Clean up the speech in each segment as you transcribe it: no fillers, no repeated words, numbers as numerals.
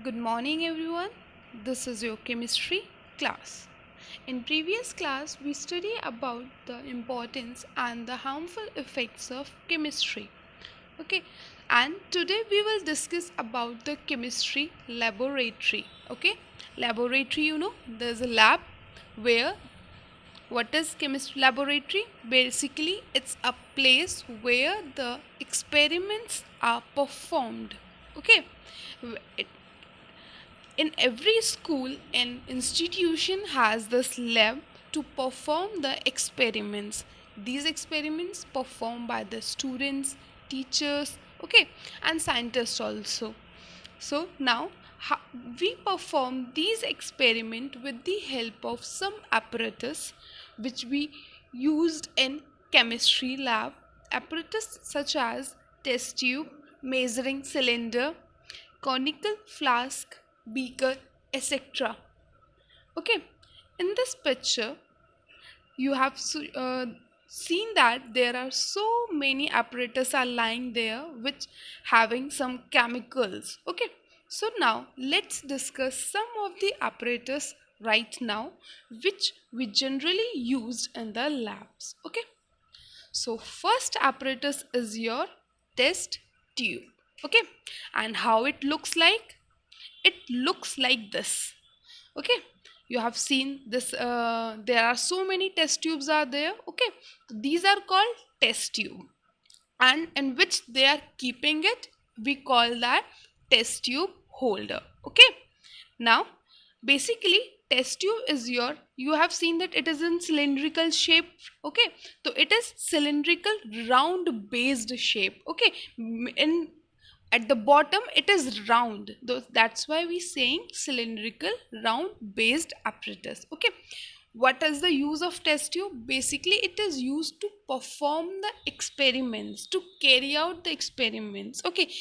Good morning everyone. This is your chemistry class. In previous class we study about the importance and the harmful effects of chemistry. Okay? And today we will discuss about the chemistry laboratory. Okay? Laboratory, there's a lab where what is chemistry laboratory? Basically, it's a place where the experiments are performed. Okay? It in every school and institution has this lab to perform the experiments. These experiments performed by the students, teachers, okay, and scientists also. So now we perform these experiments with the help of some apparatus which we used in chemistry lab. Apparatus such as test tube, measuring cylinder, conical flask, beaker, etc. Okay, in this picture you have seen that there are so many apparatus are lying there which having some chemicals. Okay, so now let's discuss some of the apparatus right now which we generally used in the labs. Okay, so first apparatus is your test tube. Okay, and how it looks like? It looks like this. Okay, you have seen this. There are so many test tubes are there. Okay, these are called test tube, and in which they are keeping it, we call that test tube holder. Okay, now basically test tube is your, you have seen that it is in cylindrical shape. Okay, so it is cylindrical round based shape. Okay, in at the bottom it is round, that's why we saying cylindrical round based apparatus. Okay, what is the use of test tube? Basically it is used to perform the experiments, to carry out the experiments. Okay,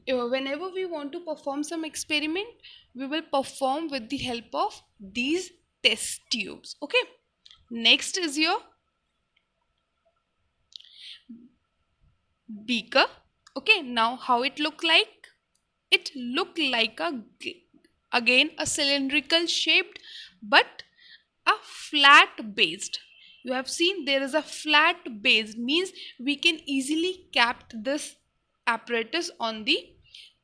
whenever we want to perform some experiment, we will perform with the help of these test tubes. Okay, next is your beaker. Okay, now how it look like? It look like again a cylindrical shaped but a flat based. You have seen there is a flat base, means we can easily cap this apparatus on the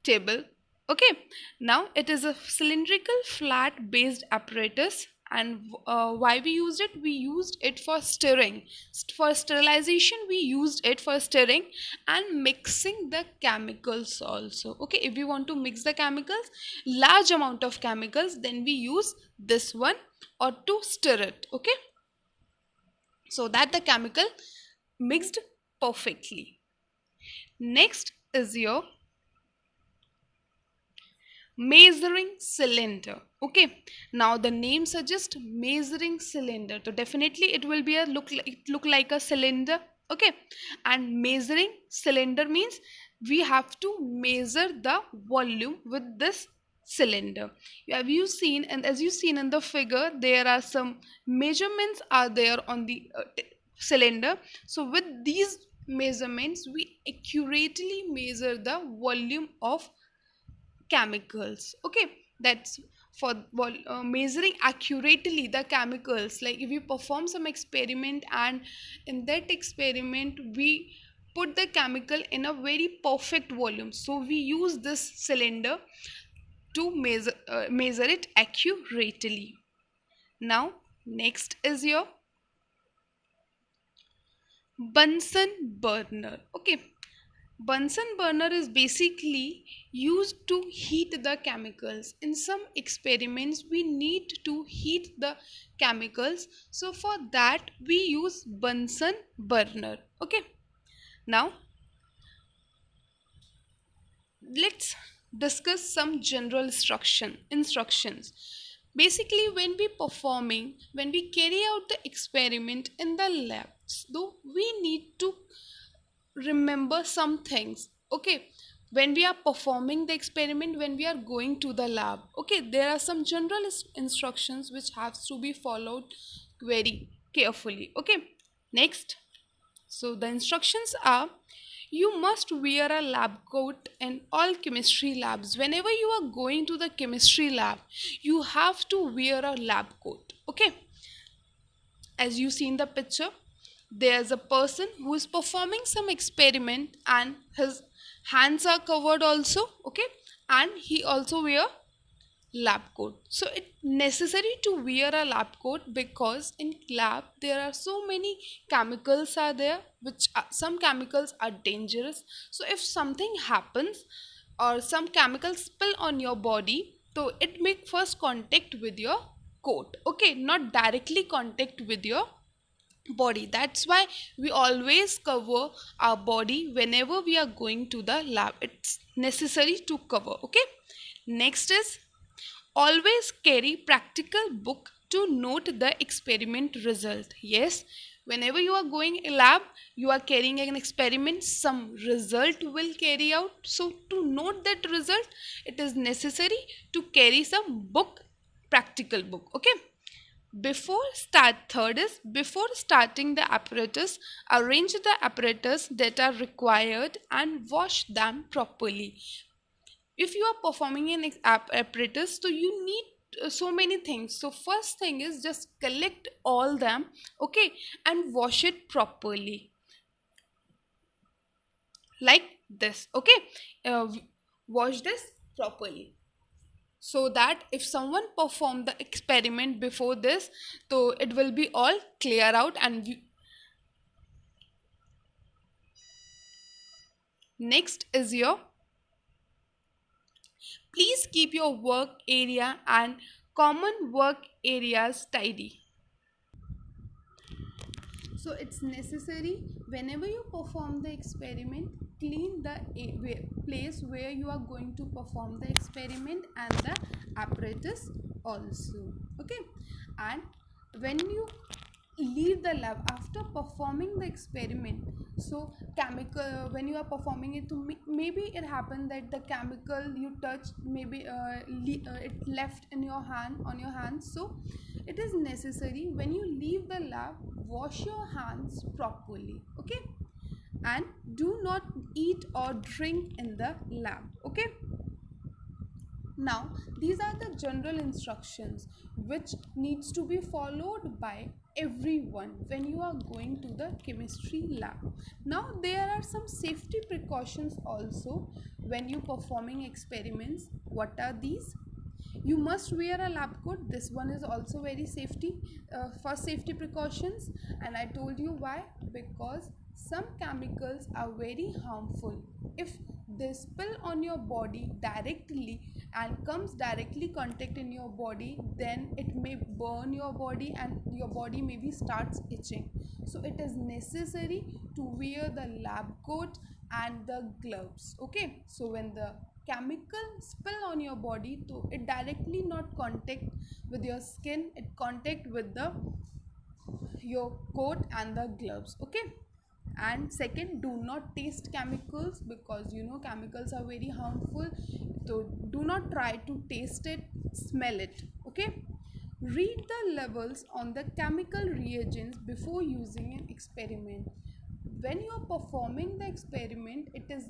table. Okay, now it is a cylindrical flat based apparatus, and why we used it? We used it for stirring. For sterilization we used it for stirring and mixing the chemicals also. Okay, if we want to mix the chemicals, large amount of chemicals, then we use this one or to stir it. Okay, so that the chemical mixed perfectly. Next is your measuring cylinder. Okay, now the name suggests measuring cylinder, so definitely it will be a look like a cylinder. Okay, and measuring cylinder means we have to measure the volume with this cylinder. Have you seen, and as you seen in the figure, there are some measurements are there on the cylinder. So with these measurements we accurately measure the volume of chemicals. Okay, that's for measuring accurately the chemicals. Like if we perform some experiment and in that experiment we put the chemical in a very perfect volume, so we use this cylinder to measure it accurately. Now next is your Bunsen burner. Okay, Bunsen burner is basically used to heat the chemicals. In some experiments, we need to heat the chemicals. So for that, we use Bunsen burner. Okay. Now, let's discuss some general instructions. Basically, when we carry out the experiment in the labs, though we need to remember some things. Okay, when we are performing the experiment, when we are going to the lab, okay, there are some general instructions which have to be followed very carefully. Okay, next, so the instructions are, You must wear a lab coat in all chemistry labs. Whenever you are going to the chemistry lab, you have to wear a lab coat. Okay, as you see in the picture, there's a person who is performing some experiment and his hands are covered also. Okay, and he also wear lab coat. So it's necessary to wear a lab coat because in lab there are so many chemicals are there, which some chemicals are dangerous. So if something happens or some chemicals spill on your body, so it make first contact with your coat. Okay, not directly contact with your body. That's why we always cover our body whenever we are going to the lab. It's necessary to cover. Okay, next is always carry practical book to note the experiment result. Yes, whenever you are going a lab, you are carrying an experiment, some result will carry out. So to note that result, it is necessary to carry some book, practical book. Okay, before starting the apparatus, arrange the apparatus that are required and wash them properly. If you are performing an apparatus, so you need so many things. So first thing is just collect all them. Okay, and wash it properly like this. Okay, wash this properly so that if someone perform the experiment before this, so it will be all clear out. And next is your, please keep your work area and common work areas tidy. So it's necessary whenever you perform the experiment, clean the place where you are going to perform the experiment and the apparatus also. Okay, and when you leave the lab after performing the experiment, so chemical, when you are performing it, to maybe it happened that the chemical you touched, maybe it left in your hand, on your hands. So it is necessary when you leave the lab, wash your hands properly. Okay, and do not eat or drink in the lab. Okay, now these are the general instructions which needs to be followed by everyone when you are going to the chemistry lab. Now there are some safety precautions also when you performing experiments. What are these? You must wear a lab coat. This one is also very safety, first safety precautions, and I told you why. Because some chemicals are very harmful. If they spill on your body directly and comes directly contact in your body, then it may burn your body and your body maybe starts itching. So it is necessary to wear the lab coat and the gloves. Okay, so when the chemical spill on your body, so it directly not contact with your skin, it contact with the your coat and the gloves. Okay, and second, do not taste chemicals because you know chemicals are very harmful. So do not try to taste it, smell it. Okay, read the levels on the chemical reagents before using an experiment. When you are performing the experiment, it is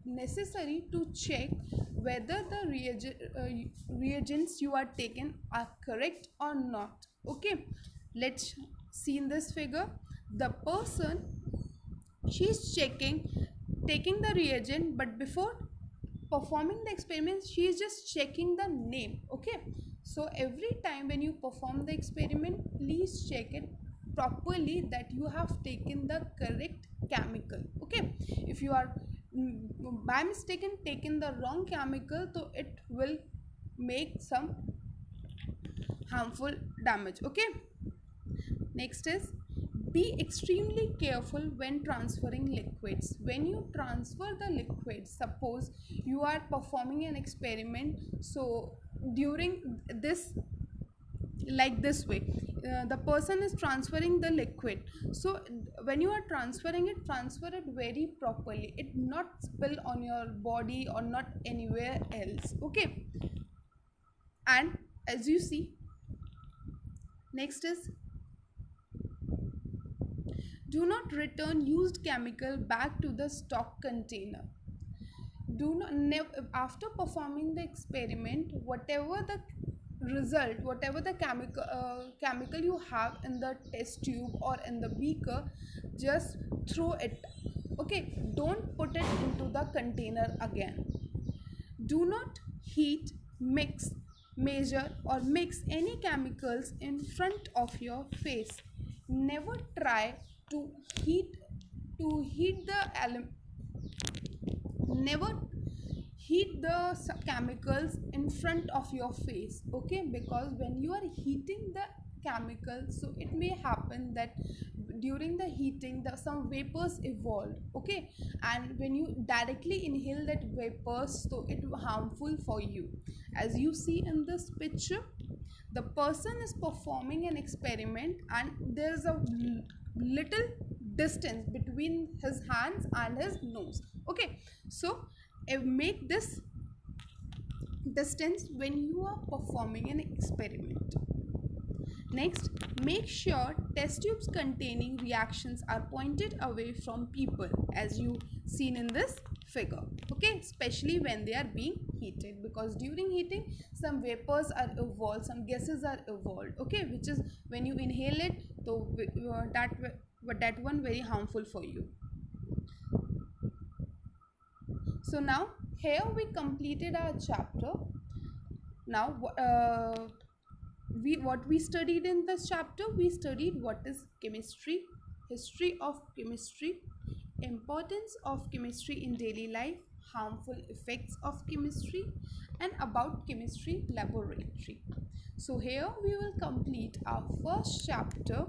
necessary to check whether the reagents you are taken are correct or not. Okay, let's see in this figure. The person, she's taking the reagent, but before performing the experiment she is just checking the name. Okay, so every time when you perform the experiment, please check it properly that you have taken the correct chemical. Okay, if you are by mistaken taken the wrong chemical, so it will make some harmful damage. Okay, next is, be extremely careful when transferring liquids. When you transfer the liquids, suppose you are performing an experiment, so during this, like this way, the person is transferring the liquid. So when you are transferring it, transfer it very properly, it not spill on your body or not anywhere else. Okay, and as you see, next is, Do not return used chemical back to the stock container. Do not after performing the experiment, whatever the result, whatever the chemical you have in the test tube or in the beaker, just throw it. Okay, don't put it into the container again. Do not heat, mix, measure or mix any chemicals in front of your face. Never try to heat the never heat the chemicals in front of your face. Okay, because when you are heating the chemicals, so it may happen that during the heating some vapors evolved. Okay, and when you directly inhale that vapors, so it harmful for you. As you see in this picture, the person is performing an experiment and there is a little distance between his hands and his nose. Okay, so make this distance when you are performing an experiment. Next, make sure test tubes containing reactions are pointed away from people, as you seen in this figure. Okay, especially when they are being heated, because during heating some vapors are evolved, some gases are evolved. Okay, which is when you inhale it, so that one very harmful for you. So now here we completed our chapter. Now what we studied in this chapter, we studied what is chemistry, history of chemistry, importance of chemistry in daily life, harmful effects of chemistry, and about chemistry laboratory. So here we will complete our first chapter.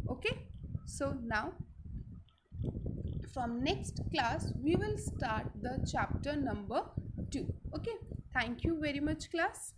Okay, so now from next class we will start the chapter number 2. Okay, thank you very much, class.